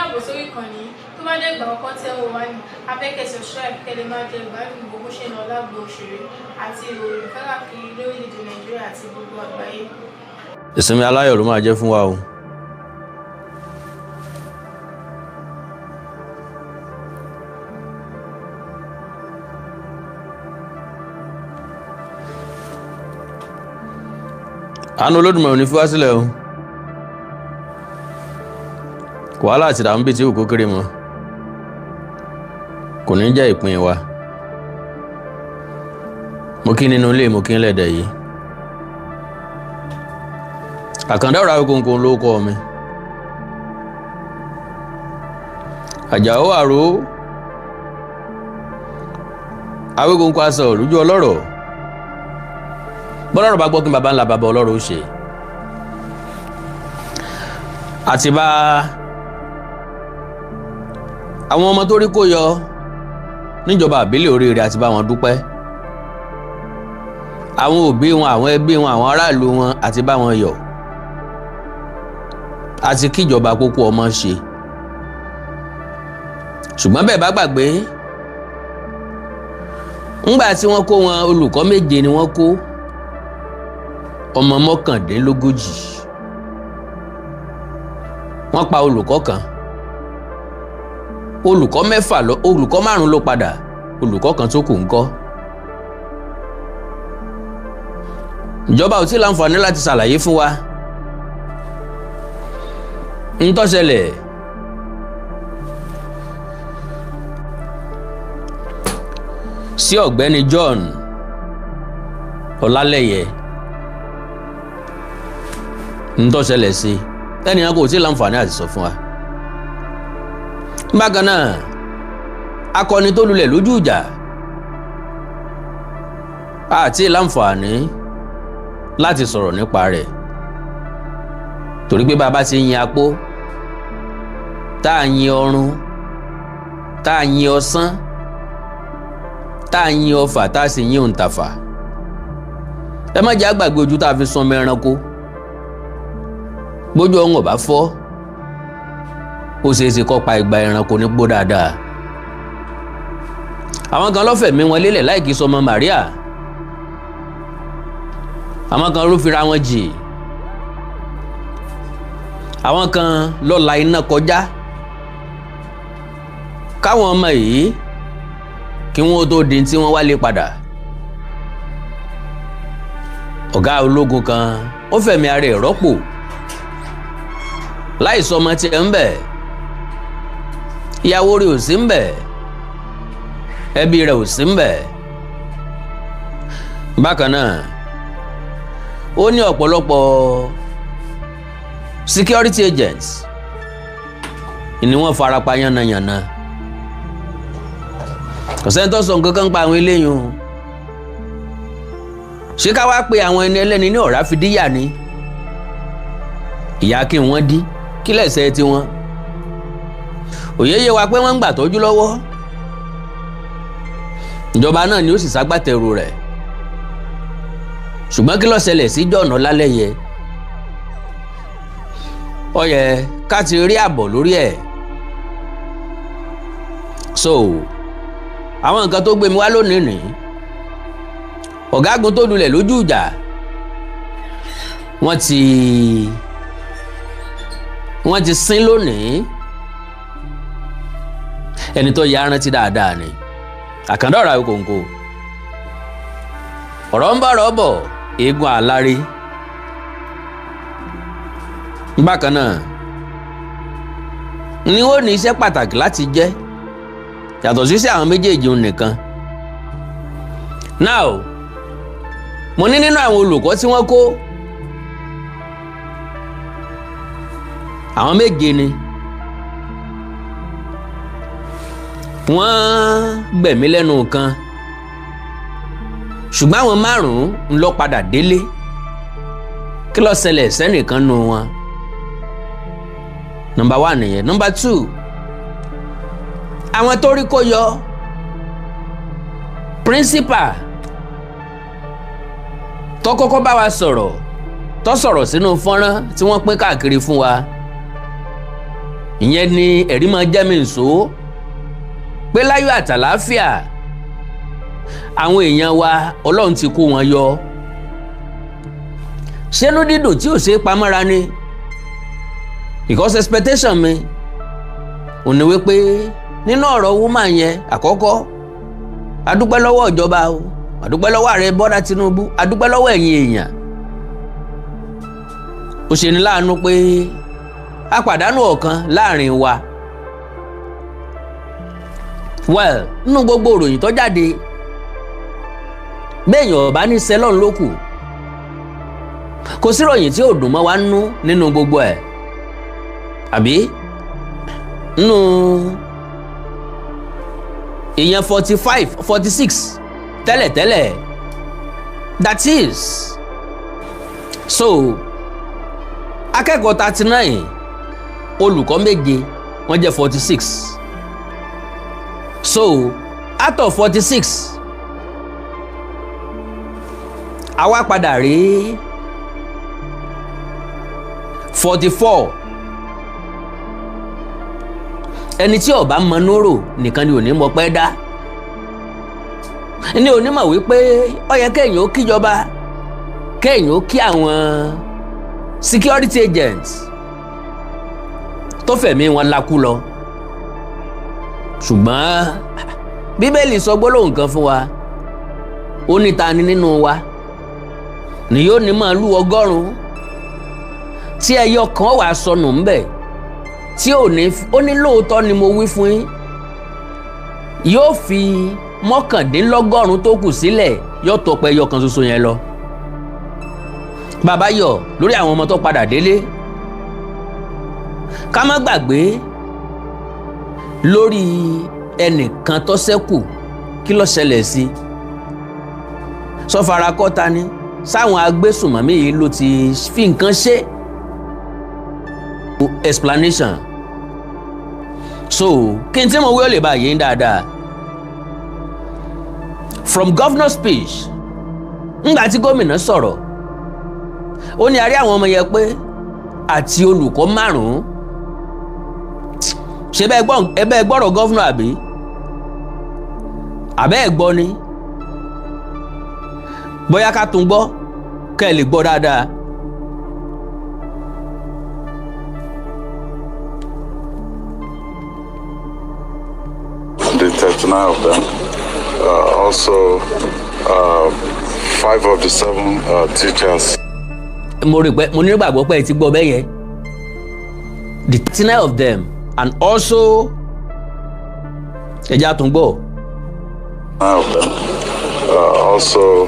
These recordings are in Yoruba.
káàbọ̀ sórí ìkànnì tó bá dé ìgbà ọkọ tẹ́ wò wá ní abẹ́kẹ́ subscribe kẹ́lẹ́ máa jẹ ìgbádùn gbogbo ṣe náà lágbo òṣèré àti ìròyìn káàkiri lórílẹ̀-èdè Nàìjíríà àti gbogbo àgbáyé. Ìsinmi aláyọ̀ ló máa jẹ́ fún wa o. Àánú Olódùmarè ò ní fi wá sílẹ̀ o. Wàhálà àti ìdààmú bíi tí òkú kéré mọ́ kò ní jẹ́ ìpín wa. Mo kí nínú ilé, mo kí ń lẹ́dẹ̀ yìí. Àkàndá ọ̀rọ̀ Awíkonko ló kọ́ mi. Àjàó àró Awíkonko aṣọ lójú ọlọ́rọ̀. Bọ́lọ́rọ̀ bá gbọ́ kí baba ńlá baba ọlọ́rọ̀ ó ṣe. Àti bá àwọn ọmọ tó rí kó yọ níjọba àbílẹ̀ oríire àti bá wọn dúpẹ́. Àwọn òbí wọn, àwọn ẹbí wọn, àwọn aráàlú wọn àti bá wọn yọ̀. Àti kíjọba kókó ọmọ ṣe. Ṣùgbọ́n bẹ́ẹ̀ bá gbàgbé ńgbà tí wọ́n kó wọn olùkọ́ 7 ni wọ́n kó ọmọ 39. Wọ́n pa olùkọ́ kan, olùkọ́ 5 ló padà, olùkọ́ kan tó kù ńkọ́. Ìjọba ò tí láǹfààní láti ṣàlàyé fún wa ń tó ṣẹlẹ̀. Sí ọ̀gbẹ́ni John Ọlálẹ́yẹ ń tó ṣẹlẹ̀ sí ẹnìyàn kò tí láǹfààní àti sọ fún wa. Bákan náà akọni tó lulẹ̀ lójú ìjà àti láǹfààní láti sọ̀rọ̀ nípa rẹ̀ torí pé bàbá ti yin apó, tá a yin ọrùn, tá a yin ọsán, tá a yin ọfà, tá a sì yin òǹtàfà. Ẹ má jẹ́ àgbàgbé ojú tá a fi sọmọ ẹranko. Bójú ọ̀hún ọ̀bá fọ́ ó ṣeé ṣe kó pa igba ẹranko nígbó dáadáa. Àwọn kan lọ́fẹ̀mí wọn lélẹ̀ láì kí sọmọ Màríà. Àwọn kan ló fira wọn jì. Àwọn kan ló la iná kọjá káwọn ọmọ yìí kí wọ́n tó di tí wọ́n wálé padà. Ọ̀gá ológun kan ó fẹ̀mí ara ẹ̀ rọ́pò láì sọ ọmọ tiẹ̀ ń bẹ̀. Ìyàwó rẹ̀ ò sí ń bẹ̀, ẹbí rẹ̀ ò sí ń bẹ̀. Bákan náà ó ní ọ̀pọ̀lọpọ̀ security agents ni wọ́n farapa yánnayànna. Kò sẹ́ni tó sọ nǹkan kan pa àwọn eléyìí o. Ṣé ká wá pe àwọn ẹni ẹlẹ́ni ní ọ̀rá fi díyà ni? Ìyá kí wọ́n dí kí lẹ́sẹ̀ tí wọ́n. Òye yé wa pé wọ́n ń gbà tọ́jú lọ́wọ́. Ìjọba náà ni ó sì ṣagbátẹrù rẹ̀. Ṣùgbọ́n kí ló ṣẹlẹ̀ sí John Ọlálẹ́yẹ? Ó yẹ ká ti rí àbọ̀ lórí ẹ̀. So àwọn nǹkan tó gbé mi wá lónìí nìyí. Ọ̀gágun tó lulẹ̀ lójú ìjà wọ́n ti sin lónìí. Ẹni tó yá rántí dáadáa ni Àkàndá ọ̀rọ̀ Awíkonko. Ọ̀rọ̀ ń bá ọ̀rọ̀ bọ̀ eégún aláré. Bákan náà ni ó ní iṣẹ́ pàtàkì láti jẹ́ yàtọ̀ sí àwọn méjèèjì nìkan. Now mo ní nínú àwọn olùkọ́ tí wọ́n kó àwọn 7 ni wọ́n gbẹ̀mí lẹ́nu kan, ṣùgbọ́n àwọn 5 ń lọ padà délé. Kí ló ṣẹlẹ̀ sẹ́nìkan nù wọn? Number 1 nìyẹn. Number 2, àwọn tó rí kó yọ principal tó kọ́kọ́ bá wa sọ̀rọ̀, tó sọ̀rọ̀ sínú fọ́nrán tí wọ́n pín káàkiri fún wa. ìyẹn ni ẹ̀rí máa jẹ́ mi nso pé láyọ̀ àtàlàáfíà àwọn èèyàn wa Ọlọ́run ti kó wọn yọ. ṣénú dídùn tí ò ṣe é pamọ́ra ni because expectation mi ò ní wípé nínú ọ̀rọ̀ woman yẹn àkọ́kọ́ adúpẹ́ lọ́wọ́ ìjọba o, adúpẹ́ lọ́wọ́ ààrẹ Bọ́lá Tinubu, adúpẹ́ lọ́wọ́ ẹ̀yin èèyàn. ó ṣe ní láàánú pé a pàdánù ọ̀kan láàrin wa. well nínú gbogbo ìròyìn tó jáde béèyàn ọba ní sẹlọ́n ló kù, kò sí ìròyìn tí ò dùn mọ́ wa nú nínú gbogbo ẹ̀ àbí nínú ìyẹn 46 tẹ́lẹ̀tẹ́lẹ̀ that is so akẹ́kọ̀ọ́ 39 olùkọ́ 7 wọ́n jẹ́ 46 so out of 46 àwa padà rí 44 ẹni tí ó bá mọ nóró nìkan ni ò ní mọ pẹ́ dá ní onímọ̀ wípé ó yẹ kéèyàn ó kíjọba kéèyàn ó kí àwọn security agents tó fẹ̀mí wọn lakú lọ ṣùgbọ́n bíbélì sọ gbólóhùn kan fún wa ó ní ta ni nínú wa ni yóò ní màálù 100 tí ẹyọ kan wà sọnù ńbẹ̀ tí ó ní lóòótọ́ ni mo wí fún yín yóò fi 99 tó kù sílẹ̀ yóò tọpẹ ẹyọ kan ṣoṣo yẹn lọ. bàbá yọ̀ lórí àwọn ọmọ tó padà délé ká má gbàgbé lórí ẹnìkan tó ṣẹ́kù kí ló ṣẹlẹ̀ sí sọfara kọ́ta ni sáwọn agbésùnmọ̀mí yìí ló ti fi nǹkan ṣe explanation so kí n tí mo wí ó lè bá yín dáadáa from governor speech ńgbà tí gómìnà sọ̀rọ̀ ó ní a rí àwọn ọmọ yẹn pé àti olùkọ́ 5 ṣe bẹ́ẹ̀ gbọ́rọ̀ gọ́fúnà àbí àbẹ́ ẹ̀ gbọ́ ni bóyá ká tún gbọ́ kẹ́ ẹ lè gbọ́ dáadáa. The 39 of them, also 5 of the 7 teachers. mo ní gbàgbọ́ pé ẹ ti gbọ́ bẹ́ẹ̀ yẹn the 39 of them and also ẹja tún gbọ́. 9 of them, also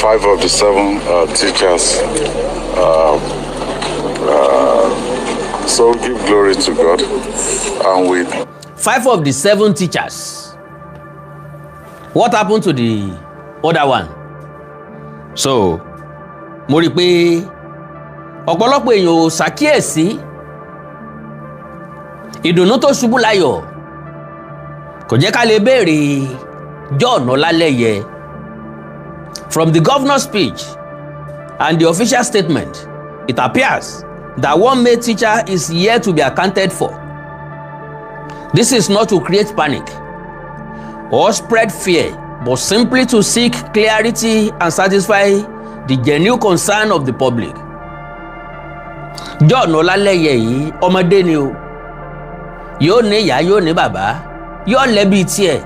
5 of the 7 teachers. So give glory to God, and with 5 of the 7 teachers. What happened to the other one? So mo rí i pé ọ̀pọ̀lọpọ̀ èèyàn ò ṣàkíyèsí ìdùnnú tó ṣubú láyọ̀ kò jẹ́ ká lè béèrè John Ọlálẹ́yẹ. From the governor's speech and the official statement, it appears that one male teacher is yet to be accounted for. This is not to create panic or spread fear, but simply to seek clarity and satisfy the genuine concern of the public. John Ọlálẹ́yẹ yìí ọmọdé ni o, yóò ní ìyá yóò ní bàbá, yóò lẹ́bi tiẹ̀.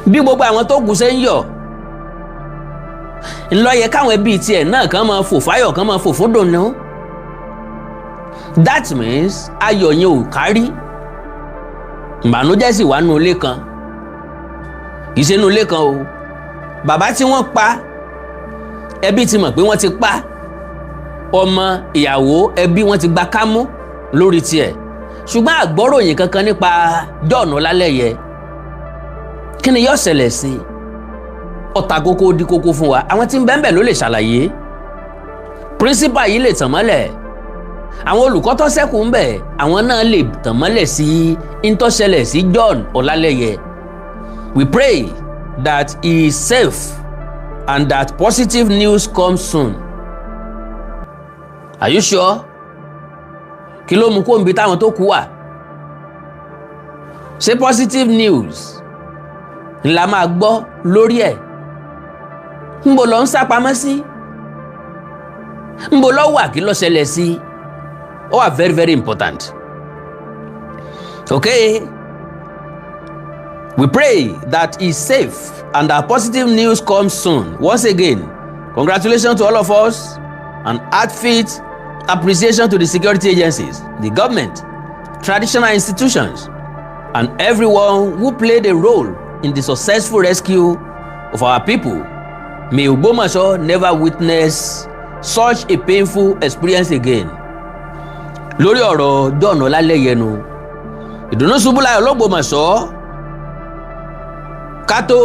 Bí gbogbo àwọn tó kù ṣe ń yọ̀, ńlọ́yẹ káwọn ẹbí tiẹ̀ náà kàn máa fò fáyọ̀ kàn máa fò fún dùnnú. That means ayọ̀ yẹn ò kárí. Ìbànújẹ́ sì wà nínú ilé kan. Kì í ṣe nínú ilé kan o. Bàbá tí wọ́n pa, ẹbí ti mọ̀ pé wọ́n ti pa. Ọmọ ìyàwó ẹbí wọ́n ti gba kámú lórí tiẹ̀. Ṣùgbọ́n àgbọ́ròyìn kankan nípa John Ọlálẹ́yẹ. Kí ni yóò ṣẹlẹ̀ sí i? Ọ̀tà kókó di kókó fún wa. Àwọn tí ń bẹ́ẹ̀ bẹ́ẹ̀ ló lè ṣàlàyé. Principal yìí lè tàn mọ́lẹ̀. Àwọn olùkọ́ tó ṣẹ́kù ń bẹ̀, àwọn náà lè tàn mọ́lẹ̀ sí in tó ṣẹlẹ̀ sí John Ọlálẹ́yẹ. We pray that he is safe and that positive news comes soon. Are you sure? kí ló mú kó ń bi táwọn tó kú wà? Ṣé positive news ńlá máa gbọ́ lórí ẹ̀? Ńbo lọ ń sá pamọ́ sí? Ńbo lọ wà kí ló ṣẹlẹ̀ sí? Ó wà very very important. Okay, we pray that he's safe and that positive news comes soon. Once again, congratulations to all of us and heartfelt appreciation to the security agencies, the government, traditional institutions, and everyone who played a role in the successful rescue of our people. May Ogbomoso never witness such a painful experience again. Lórí ọ̀rọ̀ John Ọlálẹ́yẹ nu, ìdùnnú ṣubú láyọ̀ l'Ógbómọ̀ṣọ́. Ká tó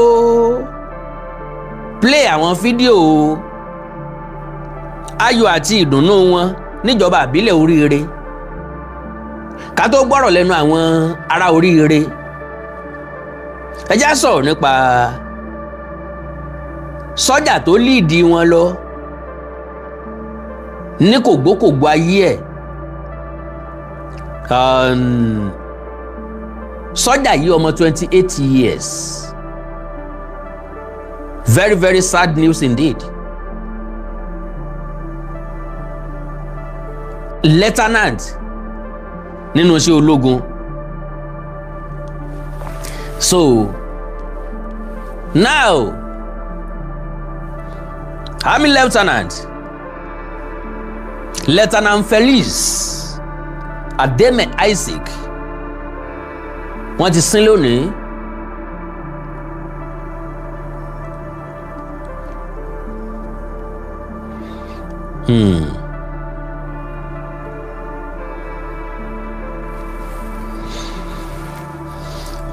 play àwọn fídíò ayọ̀ àti ìdùnnú wọn níjọba ìbílẹ̀ Oríire, ká tó gbọ́rọ̀ lẹ́nu àwọn ará Oríire, ẹ já sọ̀rọ̀ nípa sọ́jà tó líìdì wọn lọ ní kògbókògbó ayé ẹ̀. Sọ́jà yìí ọmọ 28 years. Very very sad news indeed. Lieutenant nínú iṣẹ́ ológun. So now Army Lieutenant Felix Ademe Isaac wọ́n ti sin lónìí.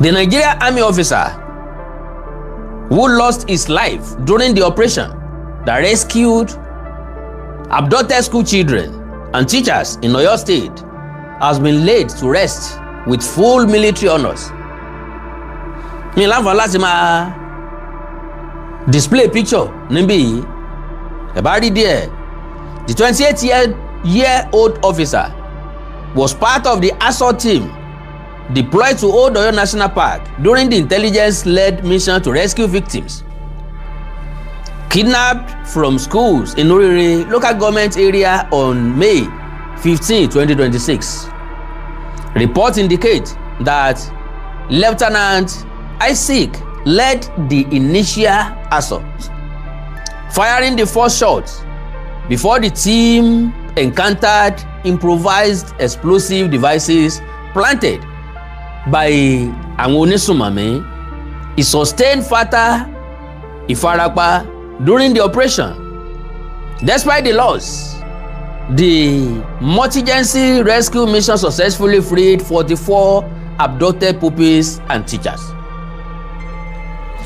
The Nigerian Army officer who lost his life during the operation that rescued abducted school children and teachers in Oyo State has been laid to rest with full military honours. Mi láǹfààní láti máa display picture níbí yìí. Ẹ bá rí díẹ̀. The 28-year-old officer was part of the assault team deployed to Old Oyo National Park during the intelligence-led mission to rescue victims kidnapped from schools in Oríire local government area on May 15, 2026. Reports indicate that Lieutenant Isaac led the initial assault, firing the first shot before the team encountered improvised explosive devices planted by àwọn onísùnmọ̀mí. He sustained fatal ìfarapa during the operation. Despite the loss, the multi-agency rescue mission successfully freed 44 abducted pupils and teachers.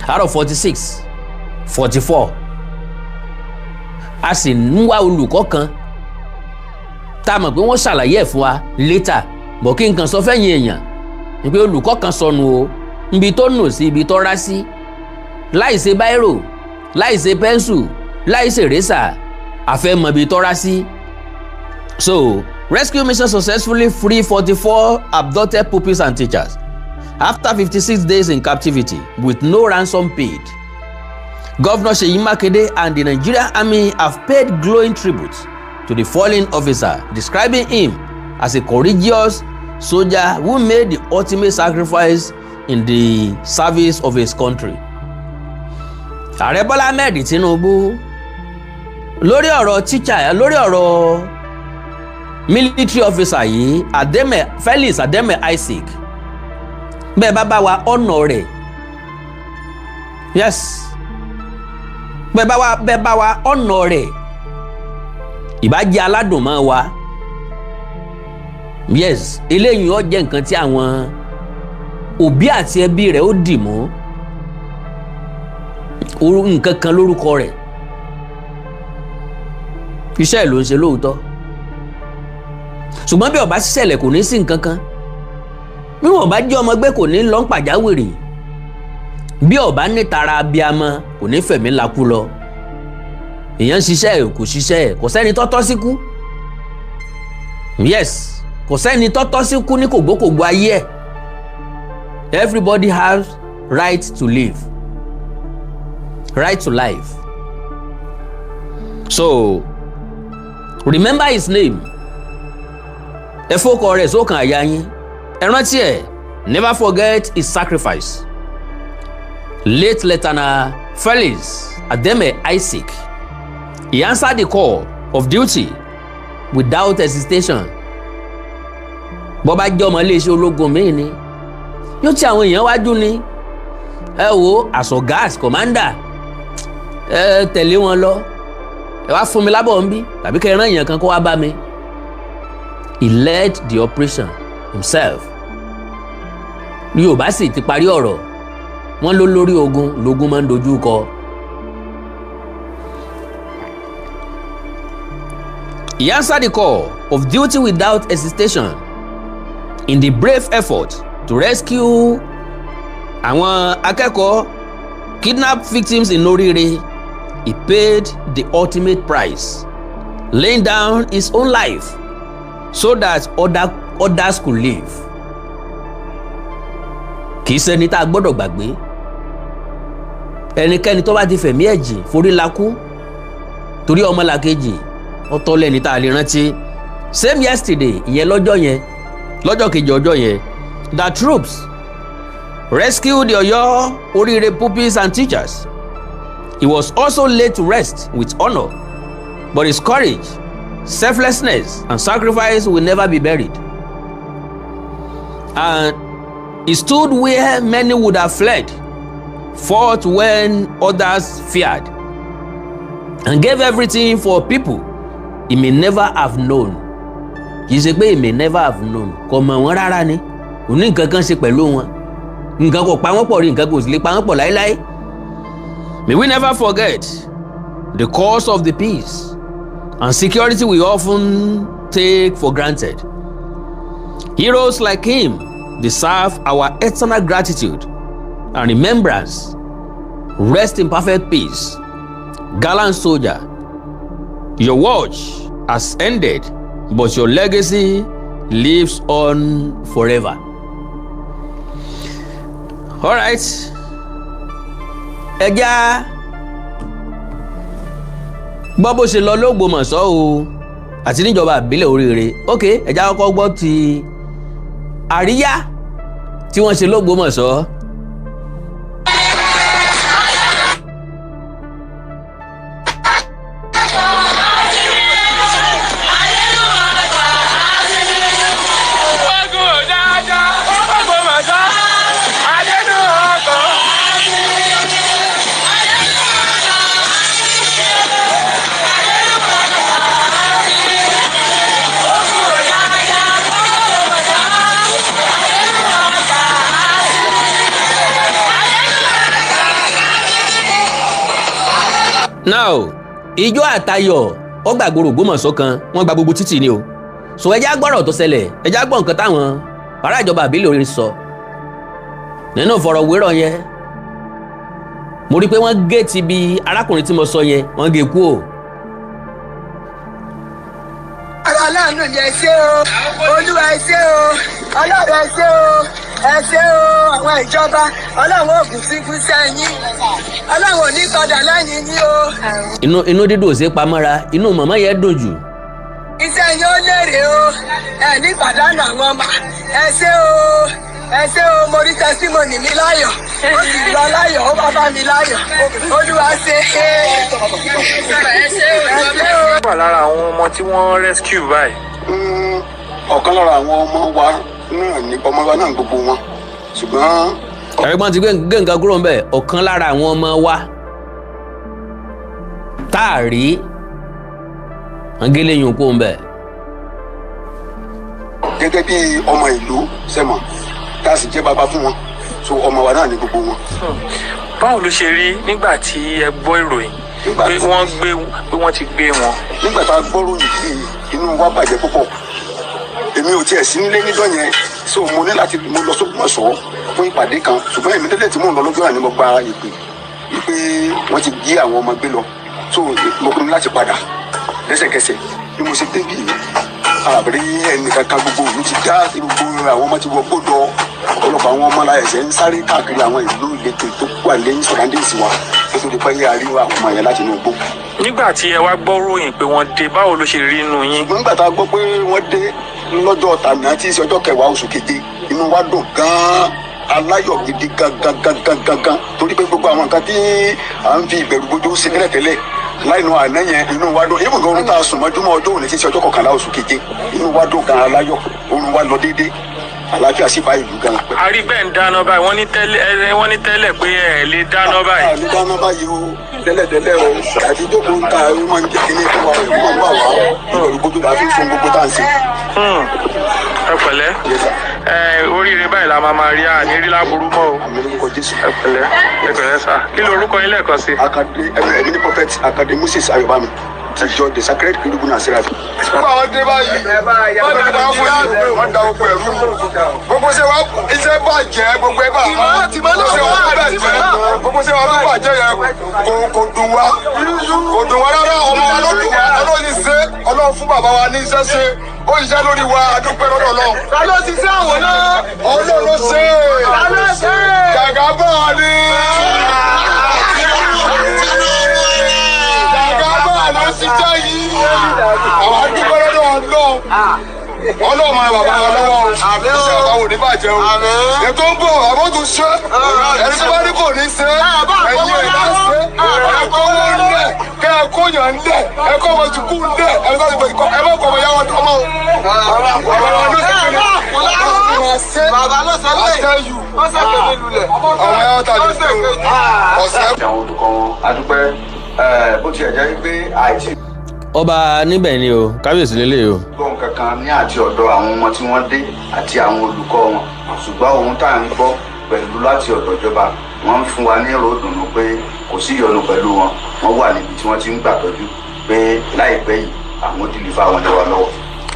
Out of 46, 44. A sì ń wá olùkọ́ kan tá a mọ̀ pé wọ́n ṣàlàyé ẹ̀ fún wa later, bọ̀ kí n kàn sọ fẹ́yìn èèyàn ni pé olùkọ́ kan sọnù o, ibi tó nù sí ibi tó rá sí, láì ṣe báírò, láì ṣe pẹ́ńsù, láì ṣe rẹ́sà, àfẹ́ mọ̀ ibi tó rá sí. So, rescue mission successfully freed 44 abducted pupils and teachers after 56 days in captivity with no ransom paid. Governor Seyi Makinde and the Nigerian Army have paid glowing tribute to the fallen officer, describing him as a courageous soldier who made the ultimate sacrifice in the service of his country. Ààrẹ Bọ́lá Ahmed Tinubu lórí ọ̀rọ̀ teacher, lórí ọ̀rọ̀ military officer yìí, Felix Ademe Isaac, bẹ́ẹ̀ bá wa ọ̀nà rẹ̀, yes, bẹ́ẹ̀ bá wa ọ̀nà rẹ̀, ìbàjẹ́ aládùn mọ́ wa, yes, eléyìí ó jẹ́ nǹkan tí àwọn òbí àti ẹbí rẹ̀ ó dì mọ́, nǹkan kan lórúkọ rẹ̀, iṣẹ́ ló ń ṣe lóòótọ́, ṣùgbọ́n bí ó bá ṣiṣẹ́lẹ̀ kò ní sí nǹkan kan, bí wọ́n bá jẹ́ ọmọ gbé kò ní lọ ń pàjáwìrì, bí ó bá ní tara abiyamọ kò ní fẹ̀mí lakú lọ, èèyàn ṣiṣẹ́ kò ṣiṣẹ́ kò sẹ́ni tọ́tọ́ síkú, yes, kò sẹ́ni tọ́tọ́ sí kú ní kògbókògbó ayé ẹ̀. Everybody has right to live, right to life. So remember his name. Ẹ fọkọ rẹ̀ sókàn àyà yín. Ẹ rántí ẹ̀. Never forget his sacrifice. Late Lieutenant Felix Ademe Isaac. He answered the call of duty without hesitation. Bó bá jẹ́ ọmọ iléeṣẹ́ ológun míì ni yóò ti àwọn èèyàn wájú ni. Ẹ wo àsọ̀gá as commander. Ẹ tẹ̀lé wọn lọ. Ẹ wá fún mi lábọ̀ ń bí tàbí kẹ́ ẹ rán èèyàn kan kó wá bá mi. He led the operation himself. Yorùbá sì ti parí ọ̀rọ̀ wọ́n ló lórí ogun lógun máa ń dojú kọ. He answered the call of duty without hesitation in the brave effort to rescue àwọn akẹ́kọ̀ọ́ kidnapped victims in Orire. He paid the ultimate price, laying down his own life so that others could live. Kì í ṣẹni tá a gbọ́dọ̀ gbàgbé. Ẹnikẹ́ni tó bá ti fẹ̀mí ẹ̀jìn forí lakú torí ọmọlàkejì ọ̀tọ̀ lẹ́ni tá a lè rántí. Same yesterday, ìyẹn lọ́jọ́ kejì ọjọ́ yẹn, the troops rescued the Oyo Orire pupils and teachers. He was also laid to rest with honor, but his courage, selflessness, and sacrifice will never be buried. And he stood where many would have fled, fought when others feared, and gave everything for people he may never have known. Kì í ṣe pé he may never have known. Kò mọ̀ wọ́n rárá ni. Kò ní nǹkan kan ṣe pẹ̀lú wọn. Nǹkan kò pa wọ́n pọ̀ rí, nǹkan kò sì lè pa wọ́n pọ̀ láéláé. May we never forget the cause of the peace and security we often take for granted. Heroes like him deserve our eternal gratitude and remembrance. Rest in perfect peace. Gallant soldier, your watch has ended, but your legacy lives on forever. All right. Ẹja gbọ́ bó ṣe lọ l'Ógbómọ̀ṣọ́ o àti níjọba ìbílẹ̀ Oríire. Ok, ẹja kọ́kọ́ gbọ́ ti àríyá tí wọ́n ṣe l'Ógbómọ̀ṣọ́. Now, ijó àtayọ̀ ó gbàgbóró Ògbómọ̀ṣọ́ kan wọ́n gba gbogbo títì ni o. So ẹjá gbọ́rọ̀ tó ṣẹlẹ̀, ẹjá gbọ́ nǹkan táwọn ará ìjọba ìbílẹ̀ Oríire sọ. Nínú ìfọ̀rọ̀wérọ̀ yẹn, mo rí pé wọ́n gé ti bí arákùnrin tí mo sọ yẹn, wọ́n gé kú o. Aláàánú ni ẹ ṣé o, Olúwa ẹ ṣé o, Ọlọ́run ẹ ṣé o, ẹ ṣé o, àwọn ìjọba, Ọlọ́run ògùn sí kú sẹ́yìn, Ọlọ́run ò ní padà lẹ́yìn yín o. Inú dídùn ò ṣe pamọ́ra, inú màmá yẹn dùn jù. Iṣẹ́ yín ó lérè o, ẹ ní pàdánù àwọn ọmọ, ẹ ṣé o, ẹ ṣé o, mo rí tẹsímọ́nì mi láyọ̀, ó sì lọ láyọ̀, ó bá bá mi láyọ̀, Olúwa ṣe é, ẹ ṣé o. Wà lára àwọn ọmọ tí wọ́n rescue báyìí. Ọ̀kan lára àwọn ọmọ wa náà ní ọmọ wa náà gbogbo wọn ṣùgbọ́n. Ẹ̀rẹ́gbọ́n ti gbé nǹkan kúrò ń bẹ̀, ọ̀kan lára àwọn ọmọ wa táàrí angele yun kó ń bẹ̀. Gẹ́gẹ́ bí ọmọ ìlú sẹ́mọ̀ tá a sì jẹ́ bàbá fún wọn so ọmọ wa náà ní gbogbo wọn. Báwo ló ṣe rí nígbà tí ẹ gbọ́ ìròyìn pé wọ́n ti gbé wọn? Nígbà tá a gbọ́ ròyìn yìí inú wa bàjẹ́ púpọ̀. Èmi ò tiẹ̀ sí nílé níjọ́ yẹn so mo ní láti mo lọ s'Ógbómọ̀ṣọ́ fún ìpàdé kan ṣùgbọ́n èmi tẹ́lẹ̀ tí mò ń lọ lọ́jọ́ àná mo gba ìpè wípé wọ́n ti jí àwọn ọmọ gbé lọ so mo ní láti padà lẹ́sẹ̀kẹsẹ̀ bí mo ṣe débì àbẹ̀rẹ̀ ẹnì kankan gbogbo òun ti dá gbogbo àwọn ọmọ ti wọ gbọ́dọ̀ ọ̀pọ̀lọpọ̀ àwọn ọmọ láyé ẹ̀sẹ̀ ń sáré káàkiri àwọn ìlú ìletò tó wà lẹ́yìn sọ̀rọ̀ǹdẹ̀sì wa ó tó di pé àríwá àwọn ọmọ yẹn láti inú igbó. nígbà tí ẹ wá gbọ́ ròyìn pé wọ́n dé báwo ló ṣe rí inú yín. nígbà tá a gbọ́ pé wọ́n dé lọ́jọ́ tànà tí í ṣe ọjọ́ 10 oṣù keje inú wa dùn gan-an aláyọ̀ gidi gangan torí pé gbogbo àwọn nǹkan tí à ń fi ìbẹ̀rù bójú ṣe tẹ́lẹ̀tẹ́lẹ̀ láìnú àná yẹn inú wa dùn ibùdó orun tá a sùn mọ́júmọ́ ọjọ́ òní tí í ṣe ọjọ́ 11 oṣù keje inú wa dùn gan aláyọ̀ orun wa lọ déédéé àlàáfíà sì bá ìlú gan. àrí bẹ́ẹ̀ ń dáná báyìí wọ́n ní tẹ́lẹ̀ pé ẹ lè dáná báyìí. a lè dáná báyìí o tẹ́lẹ̀ o àti jókòó ń ta ẹrú máa ń jẹ́ kíní fún wa ẹ̀rú máa ń bà wá ìbẹ̀rù bójú la fi fún gbogbo tá à ń ṣe. ẹ pẹ̀lẹ́ oríire báyìí la máa rí àní rí láburú mọ́ o. ẹ pẹ̀lẹ́ sá kí ló orúkọ yín lẹ́ẹ̀kan sí. Akande ẹ̀mí ní prophet Akande Moses Ayọ̀bámi ìjọ the sacred kirigun and seraphim. nígbà wọn dé báyìí wọn dá fún yìí wọn dá gbogbo ẹrú gbogbo ṣe wá iṣẹ́ bàjẹ́ gbogbo ẹ bá gbogbo ṣe wá bàjẹ́ yẹn kò dùn wá rárá ọmọ wa ló dùn wá Ọlọ́run ní ṣe Ọlọ́run fún bàbá wa ní iṣẹ́ ṣe ó ṣiṣẹ́ lórí wa adúpẹ́ lọ́dọ̀ Ọlọ́run. ta ló ti ṣe àwọn náà. Ọlọ́run ló ṣe gàgà bá a ní. ló ti jẹ́ yìí àwọn adúgbò lọ́dọ̀ Ọlọ́run máa bàbá wa lọ́wọ́ iṣẹ́ àwọn òní bàjẹ́ o ètò ń bọ̀ àbótú ṣe ẹni tó bá ní kò ní ṣe ẹ̀yìn ẹ̀ bá ṣe ẹ̀kọ́ wọn lẹ̀ kẹ́ ẹ̀kọ́ yàn lẹ̀ ẹ̀kọ́ wọn ti kú lẹ̀ ẹ̀kọ́ ti bẹ̀rẹ̀ ẹ̀ bá kọ́ ọmọ yàwó ọmọ bàbá ló sọ lé ó sọ kéde lulẹ̀ ọmọ yàwó tàbí ọ̀sẹ̀. àwọn olùkọ́ wọn adúpẹ́ bó tiẹ̀ jẹ́ pé àìsí. ọba níbẹ̀ ni o kábíyèsí lélẹ̀ o. gbọ́n kankan ní àti ọ̀dọ̀ àwọn ọmọ tí wọ́n dé àti àwọn olùkọ́ wọn ṣùgbọ́n ohun tá à ń gbọ́ pẹ̀lú láti ọ̀dọ̀ ìjọba wọ́n ń fún wa ní èrò ìdùnnú pé kò sí ìyọnu pẹ̀lú wọn wọ́n wà níbi tí wọ́n ti ń gbàtọ́jú pé láìpẹ́ yìí àwọn dìlífà wọn lé wa lọ́wọ́.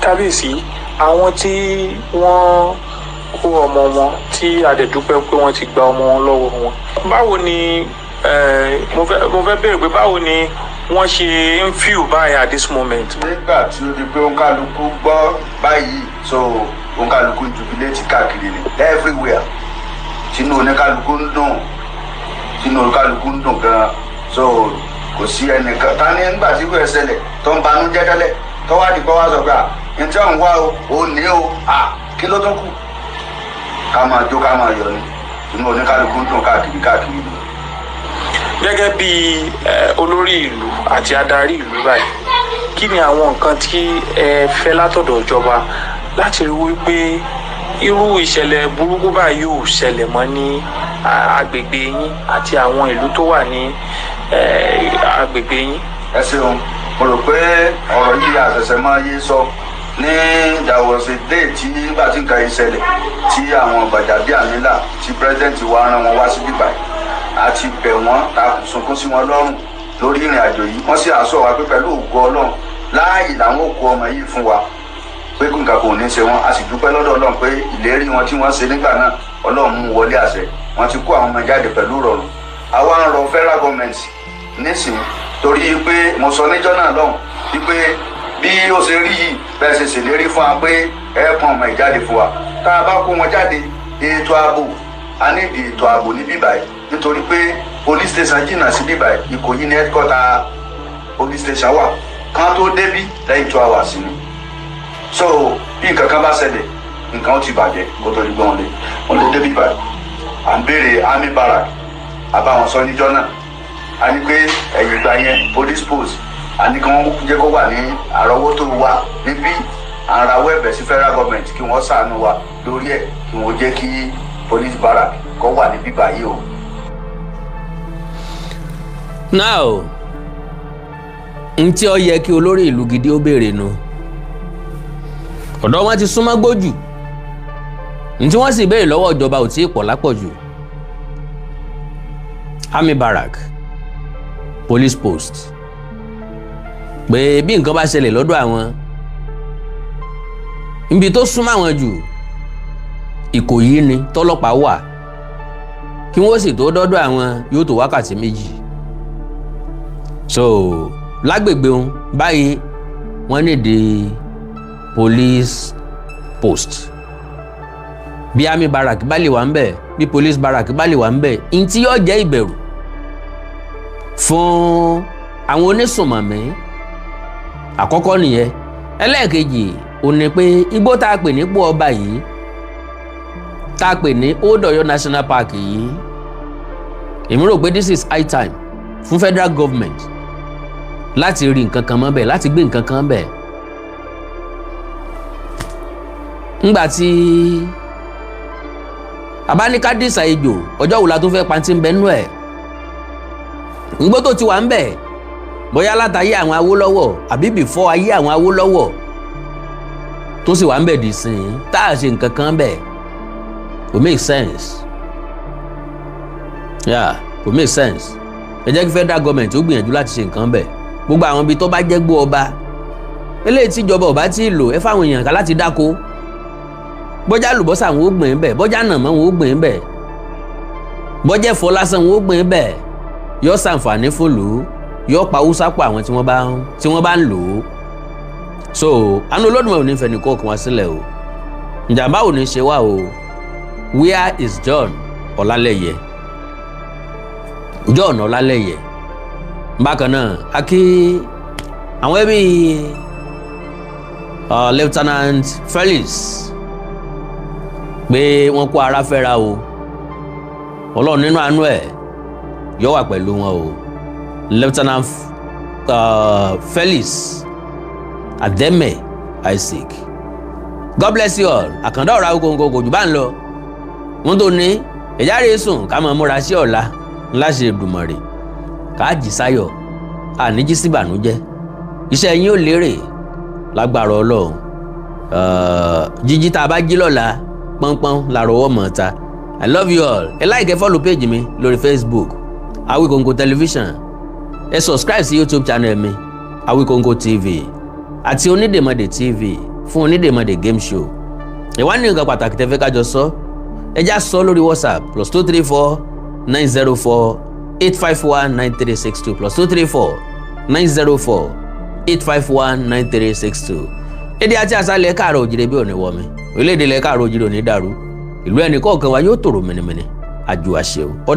kábíyèsí àwọn tí wọ́n kó ọmọ wọn tí adẹ̀dúpẹ́ pé wọ́n ti gba ọmọ wọn lọ́wọ́ wọn báwo ni mo fẹ́ béèrè pé báwo ni wọ́n ṣe ń feel báyìí at this moment. nígbà tí ó di pé òǹkàlùkù gbọ́ báyìí so òǹkàlùkù jubilate káàkiri ni everywhere tinú oníkàlùkù ń dùn gan-an so kò sí ẹnìkan ta ní nígbà tí kò ẹ ṣẹlẹ̀ tó ń banú jẹ́ tẹ́lẹ̀ tó wá di kọ́ wá sọ pé à ń tí òun wá o ò ní o kí ló tó kù ká máa jó ká máa yọ̀ ni tinú oníkàlùkù ń dùn káàkiri ni. gẹ́gẹ́ bí olórí ìlú àti adarí ìlú báyìí kí ni àwọn nǹkan tí ẹ fẹ́ látọ̀dọ̀ ìjọba láti rí wípé irú ìṣẹ̀lẹ̀ burúkú báyìí yóò ṣẹlẹ̀ mọ́ ní agbègbè yín àti àwọn ìlú tó wà ní agbègbè yín. ẹ ṣeun mo rò pé ọ̀rọ̀ yìí àṣẹ̀ṣẹ̀ máa yé sọ ní ìdáwọ̀sẹ̀ dé tí nígbà tí nǹkan ìṣẹ̀lẹ̀ tí àwọn Gbàjàbíàmílà tí pírẹ́sidẹ́ǹtì wa rán wọn wá sí bíbáyìí àti bẹ̀ wọ́n ta sunkún sí wọn lọ́rùn lórí ìrìn àjò yìí wọ́n sì àṣọ wa pé pẹ̀lú ògo Ọlọ́run láàyè làwọn òkú ọmọ yìí fún wa pé nǹkan kò ní ṣe wọn a sì dúpẹ́ lọ́dọ̀ Ọlọ́run pé ìlérí wọn tí wọ́n ṣe nígbà náà Ọlọ́run mú wọlé àṣẹ wọ́n ti kó àwọn ọmọ jáde pẹ̀lú ìrọ̀rùn àwa ń rọ federal government nísìnyí torí pé mo sọ níjọ́ náà lọ́hùn wípé bí ó ṣe rí yìí bẹ́ẹ̀ ṣe ṣèlérí fún wa pé ẹ pọn ọmọ ìjáde fún wa tá a bá kó wọn jáde ètò ààbò a ní ètò ààbò ní bíbáyìí nítorí pé police station jìnnà sí bíbáyìí Ìkòyí ní headquarter police station wà kan tó débí lẹ́yìn 2 hours ni so bí nǹkan kan bá ṣẹlẹ̀ nǹkan ó ti bàjẹ́ kó tó di gbọ́n wọn lè débí báyìí à ń béèrè army barrack àbáwọn sọ níjọ́ náà a ní pé ẹ̀yìn ìgbà yẹn police post a ní kí wọ́n jẹ́ kó wà ní àrọ́wọ́tó wa níbí à ń rawọ́ ẹ̀bẹ̀ sí federal government kí wọ́n ṣàánú wa lórí ẹ̀ kí wọ́n jẹ́ kí police barrack kó wà ní bíbá yìí o. now n tí ó yẹ kí olórí ìlú gidi ó béèrè nu ọ̀dọ̀ wọn ti súnmọ́ gbójú n tí wọ́n sì béèrè lọ́wọ́ ìjọba ò tí ì pọ̀ lápọ̀jù army barrack police post pé bí nǹkan bá ṣẹlẹ̀ lọ́dọ̀ àwọn ibi tó súnmọ́ àwọn jù Ìkòyí ni tọ́lọ́pàá wà kí wọ́n sì tó dọ́dọ̀ àwọn yóò tó wákàtí 2 so lágbègbè wọn báyìí wọ́n nídìí police post. Bí army barrack bá lè wà ń bẹ̀, bí police barrack bá lè wà ń bẹ̀, in tí yóò jẹ́ ìbẹ̀rù fún àwọn onísùnmọ̀mí àkọ́kọ́ nìyẹn. Ẹlẹ́ẹ̀kejì ó ní pé igbó tá a pè ní Igbó Ọba yìí, tá a pè ní Old Oyo National Park yìí, èmi rò pé this is high time fún federal government láti rí nǹkan kan mọ́ bẹ̀, láti gbé nǹkan kan bẹ̀. Ńgbà tí abánikádìsá ejò ọjọ́ wo la tó fẹ́ pantí ń bẹ nú ẹ̀, igbó tó ti wà ń bẹ̀ bóyá látàyé àwọn Awólọ́wọ̀ àbí before ayé àwọn Awólọ́wọ̀ tó sì wà ń bẹ̀ dì sí i tá a ṣe nǹkan kan bẹ̀ kò make sense. Yeah, kò make sense. Ẹ jẹ́ kí federal government ó gbìyànjú láti ṣe nǹkan bẹ̀. Gbogbo àwọn ibi tó bá jẹ́ Igbó Ọba eléyìí tí ìjọba ò bá tí ì lò ẹ fáwọn èèyàn ká láti dáko. Bọ́jà àlùbọ́sà wọn ó gbìn bẹ̀, bọ́jà ànàmọ́ wọn ó gbìn bẹ̀, bọ́jà ẹ̀fọ́ lásán wọn ó gbìn bẹ̀. Yóò ṣàǹfààní fòlù, yóò pa owó sápò àwọn tí wọ́n bá ń lò ó. So àánú Olódùmarè ò ní fẹ́ nìkan kan wá sílẹ̀ o, ìjàmbá ò ní ṣe wá o. Where is John Ọlálẹ́yẹ? John Ọlálẹ́yẹ. Bákan náà a kí àwọn ẹbí Lieutenant Felix pé wọ́n kó ara fẹ́ra o. Ọlọ́run nínú àánú ẹ̀ yóò wà pẹ̀lú wọn o. Lieutenant Felix Ademe Isaac, God bless you all. Àkàndá ọ̀rọ̀ Awíkonko kò jù bá ń lọ. Wọ́n tó ní ẹ̀járe sùn ká máa múra sí ọ̀la ńlá ṣe Èdùmàrè ká jí sáyọ̀ àníjí sí ìbànújẹ́. Iṣẹ́ yín ò lérè lágbára Ọlọ́run. Jíjí tá a bá jí lọ́la pọ́npọ́n làrọ̀ ọwọ́ mọ̀ ta. I love you all. Ẹ like ẹ follow page mi lórí Facebook Awíkonko television. Ẹ subscribe sí YouTube channel mi Awíkonko TV àti Onídèmọdè TV fún Onídèmọdè game show. Ẹ wá ní nǹkan pàtàkì tẹ́ fẹ́ ká jọ sọ, ẹ já sọ lórí WhatsApp +234 904 851 9362 +234 904 851 9362. Èdè àti àṣà ilẹ̀ Káàárọ̀ Oòjíire bí òní wọ̀ mi, orílẹ̀-èdè ilẹ̀ Káàárọ̀ Oòjíire òní dàrú, ìlú ẹnì kọ̀ọ̀kan wa yóò tòrò mẹ́nẹ́mẹ́nẹ́, àjò àṣẹ o.